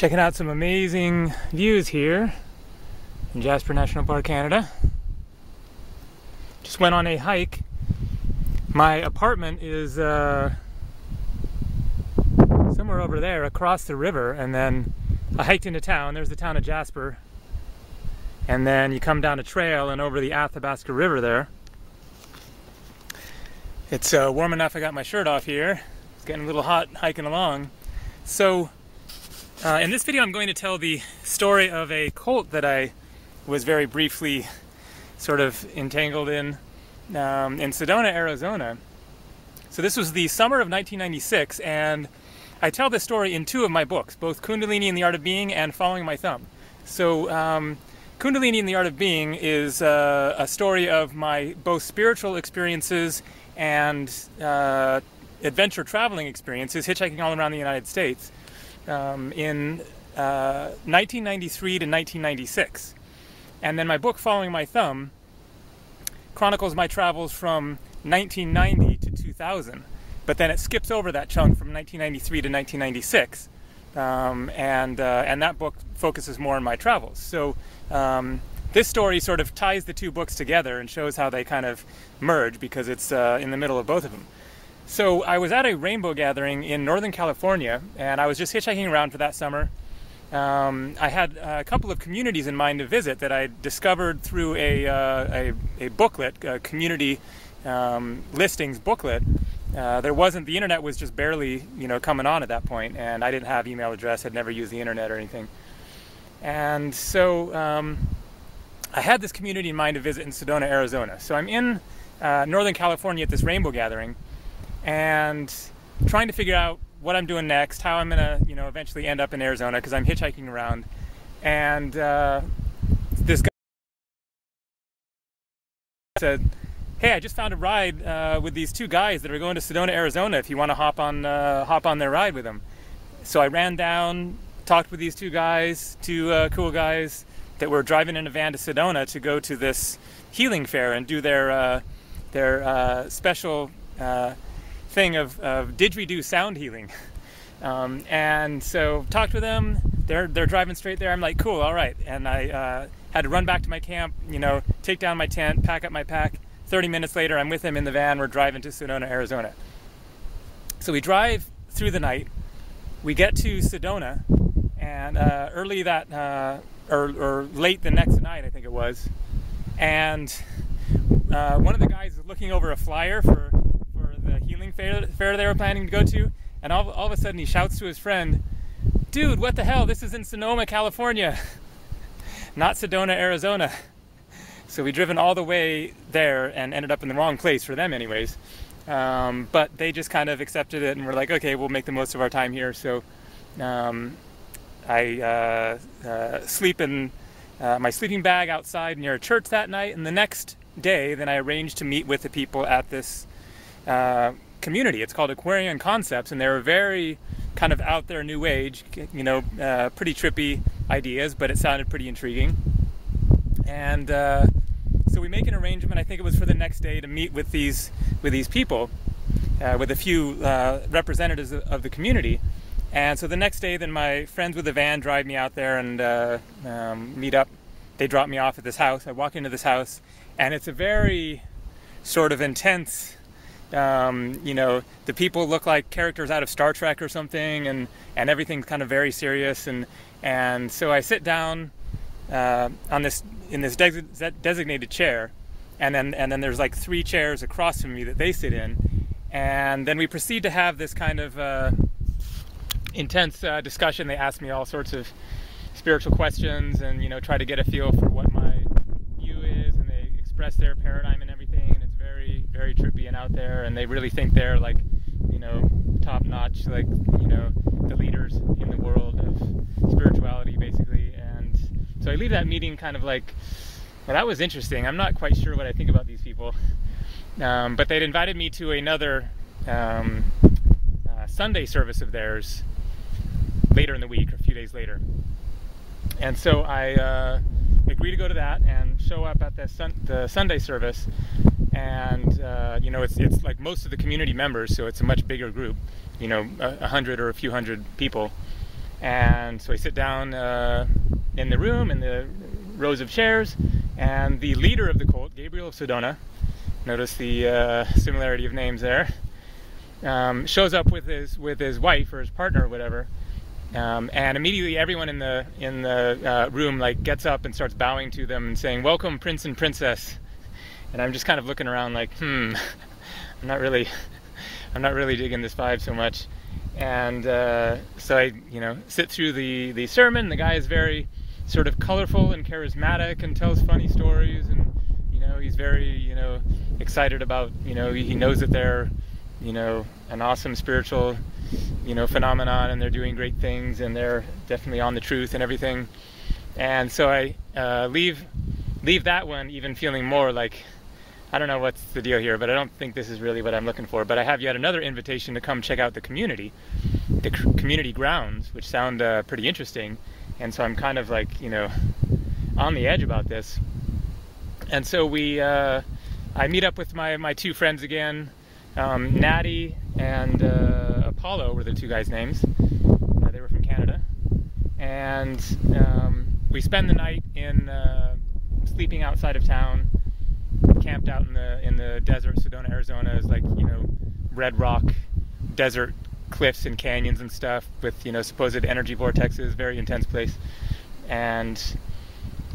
Checking out some amazing views here in Jasper National Park, Canada. Just went on a hike. My apartment is somewhere over there across the river, and then I hiked into town. There's the town of Jasper, and then you come down a trail and over the Athabasca River there. It's warm enough I got my shirt off here. It's getting a little hot hiking along. So in this video I'm going to tell the story of a cult that I was very briefly sort of entangled in Sedona, Arizona. So this was the summer of 1996, and I tell this story in two of my books, both Kundalini and the Art of Being and Following My Thumb. So Kundalini and the Art of Being is a story of my both spiritual experiences and adventure traveling experiences, hitchhiking all around the United States in 1993 to 1996. And then my book, Following My Thumb, chronicles my travels from 1990 to 2000. But then it skips over that chunk from 1993 to 1996. And that book focuses more on my travels. So this story sort of ties the two books together and shows how they kind of merge, because it's in the middle of both of them. So I was at a rainbow gathering in Northern California, and I was just hitchhiking around for that summer. I had a couple of communities in mind to visit that I discovered through a booklet, a community listings booklet. The internet was just barely, coming on at that point, and I didn't have email address, had never used the internet or anything. And so I had this community in mind to visit in Sedona, Arizona. So I'm in Northern California at this rainbow gathering, and trying to figure out what I'm doing next, how I'm gonna, eventually end up in Arizona, because I'm hitchhiking around. And this guy said, "Hey, I just found a ride with these two guys that are going to Sedona, Arizona. If you want to hop on their ride with them." So I ran down, talked with these two guys, two cool guys that were driving in a van to Sedona to go to this healing fair and do their special thing of didgeridoo sound healing. And so talked with them. They're driving straight there. I'm like, cool, all right. And I had to run back to my camp, take down my tent, pack up my pack. 30 minutes later, I'm with them in the van. We're driving to Sedona, Arizona. So we drive through the night. We get to Sedona, and early that, or late the next night, I think it was. And one of the guys is looking over a flyer for the healing fair they were planning to go to, and all of a sudden he shouts to his friend, "Dude, what the hell? This is in Sonoma, California, not Sedona, Arizona." So we driven all the way there and ended up in the wrong place for them anyways. But they just kind of accepted it and were like, okay, we'll make the most of our time here. So I sleep in my sleeping bag outside near a church that night. And the next day, then I arranged to meet with the people at this community. It's called Aquarian Concepts, and they're very kind of out there, new age, pretty trippy ideas, but it sounded pretty intriguing. And so we make an arrangement, I think it was for the next day, to meet with these people, with a few representatives of the community. And so the next day, then my friends with the van drive me out there and meet up. They drop me off at this house. I walk into this house, and it's a very sort of intense, the people look like characters out of Star Trek or something, and everything's kind of very serious. And so I sit down in this designated chair, and then there's like 3 chairs across from me that they sit in, and then we proceed to have this kind of intense discussion. They ask me all sorts of spiritual questions, and try to get a feel for what my view is, and they express their paradigm and everything, and it's very, very trippy and out there, and they really think they're like top notch, like the leaders in the world of spirituality, basically. And so I leave that meeting kind of like, well, that was interesting. I'm not quite sure what I think about these people. But they'd invited me to another Sunday service of theirs later in the week, or a few days later. And so I agree to go to that and show up at the Sunday service. And, it's like most of the community members, so it's a much bigger group, 100 or a few hundred people. And so I sit down in the room, in the rows of chairs, and the leader of the cult, Gabriel of Sedona, notice the similarity of names there, shows up with his wife or his partner or whatever, and immediately everyone in the room like gets up and starts bowing to them and saying, "Welcome, Prince and Princess." And I'm just kind of looking around like, I'm not really digging this vibe so much. And so I, sit through the sermon. The guy is very sort of colorful and charismatic and tells funny stories, and he's very excited about he knows that they're an awesome spiritual phenomenon, and they're doing great things, and they're definitely on the truth and everything. And so I leave that one even feeling more like, I don't know what's the deal here, but I don't think this is really what I'm looking for. But I have yet another invitation to come check out the community grounds, which sound pretty interesting. And so I'm kind of like, on the edge about this. And so I meet up with my two friends again. Natty and Apollo were the two guys' names. They were from Canada. And we spend the night in sleeping outside of town, camped out in the desert. Sedona, Arizona is like, red rock desert cliffs and canyons and stuff with, supposed energy vortexes, very intense place. And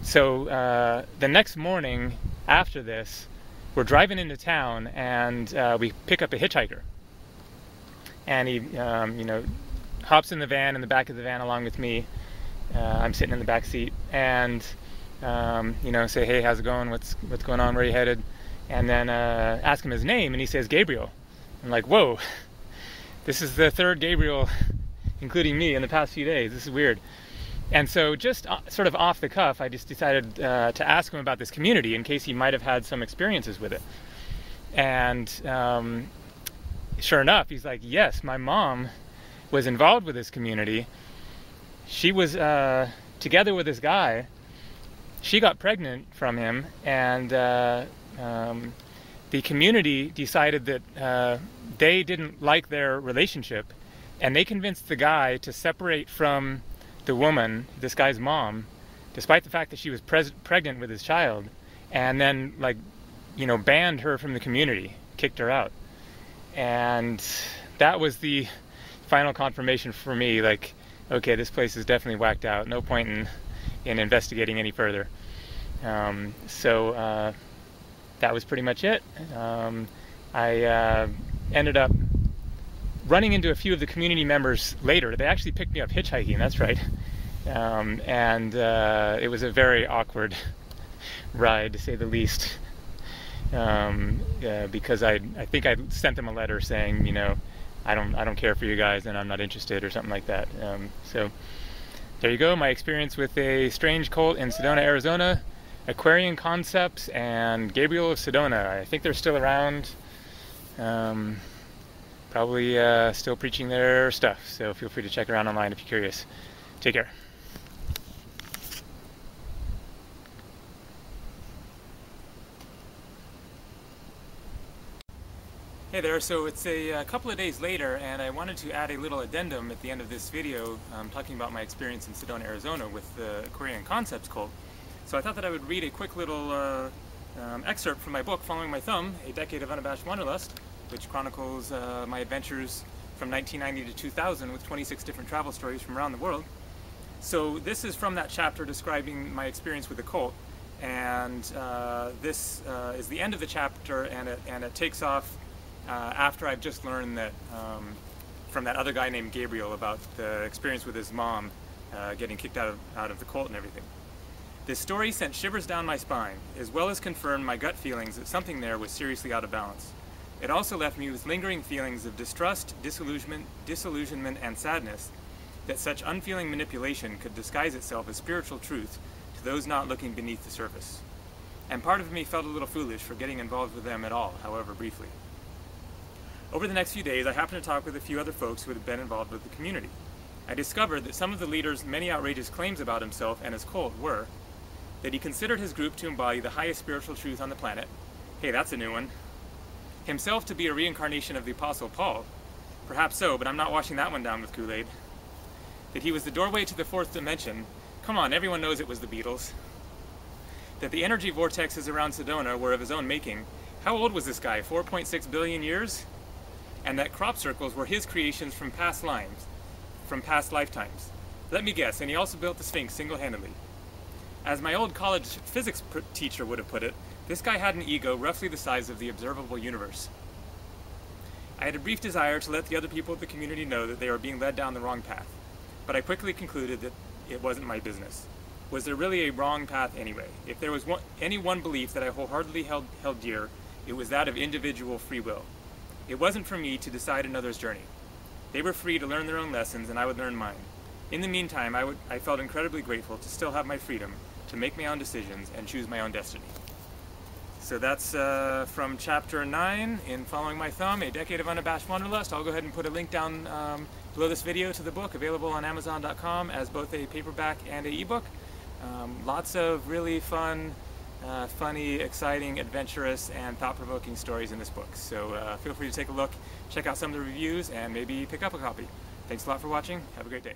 so the next morning after this, we're driving into town, and we pick up a hitchhiker. And he, hops in the back of the van along with me. I'm sitting in the back seat, and say, "Hey, how's it going? What's going on? Where are you headed?" And then ask him his name, and he says Gabriel. I'm like, whoa, this is the third Gabriel, including me, in the past few days. This is weird. And so just sort of off the cuff, I just decided to ask him about this community in case he might have had some experiences with it. And sure enough, he's like, yes, my mom was involved with this community. She was together with this guy. She got pregnant from him, and the community decided that they didn't like their relationship, and they convinced the guy to separate from the woman, this guy's mom, despite the fact that she was pregnant with his child, and then banned her from the community, kicked her out. And that was the final confirmation for me, like, okay, this place is definitely whacked out. No point in investigating any further. So that was pretty much it. I ended up running into a few of the community members later. They actually picked me up hitchhiking, that's right. And it was a very awkward ride, to say the least. Because I think I sent them a letter saying, I don't care for you guys, and I'm not interested, or something like that. So there you go, my experience with a strange cult in Sedona, Arizona, Aquarian Concepts, and Gabriel of Sedona. I think they're still around, probably still preaching their stuff, so feel free to check around online if you're curious. Take care. Hey there, so it's a couple of days later, and I wanted to add a little addendum at the end of this video talking about my experience in Sedona, Arizona with the Aquarian Concepts cult. So I thought that I would read a quick little excerpt from my book, Following My Thumb, A Decade of Unabashed Wanderlust, which chronicles my adventures from 1990 to 2000 with 26 different travel stories from around the world. So this is from that chapter describing my experience with the cult, and this is the end of the chapter, and it takes off after I've just learned that from that other guy named Gabriel about the experience with his mom getting kicked out of the cult and everything. This story sent shivers down my spine, as well as confirmed my gut feelings that something there was seriously out of balance. It also left me with lingering feelings of distrust, disillusionment, and sadness that such unfeeling manipulation could disguise itself as spiritual truth to those not looking beneath the surface. And part of me felt a little foolish for getting involved with them at all, however briefly. Over the next few days, I happened to talk with a few other folks who had been involved with the community. I discovered that some of the leader's many outrageous claims about himself and his cult were that he considered his group to embody the highest spiritual truth on the planet. Hey, that's a new one. Himself to be a reincarnation of the Apostle Paul. Perhaps so, but I'm not washing that one down with Kool-Aid. that he was the doorway to the fourth dimension. Come on, everyone knows it was the Beatles. That the energy vortexes around Sedona were of his own making. How old was this guy? 4.6 billion years? And that crop circles were his creations from past lifetimes. Let me guess, and he also built the Sphinx single-handedly. As my old college physics teacher would have put it, this guy had an ego roughly the size of the observable universe. I had a brief desire to let the other people of the community know that they were being led down the wrong path, but I quickly concluded that it wasn't my business. Was there really a wrong path anyway? If there was any one belief that I wholeheartedly held dear, it was that of individual free will. It wasn't for me to decide another's journey. They were free to learn their own lessons, and I would learn mine. In the meantime, I felt incredibly grateful to still have my freedom to make my own decisions and choose my own destiny. So that's from Chapter 9 in Following My Thumb, A Decade of Unabashed Wanderlust. I'll go ahead and put a link down below this video to the book, available on Amazon.com as both a paperback and an ebook. Lots of really fun, funny, exciting, adventurous, and thought-provoking stories in this book. So feel free to take a look, check out some of the reviews, and maybe pick up a copy. Thanks a lot for watching. Have a great day.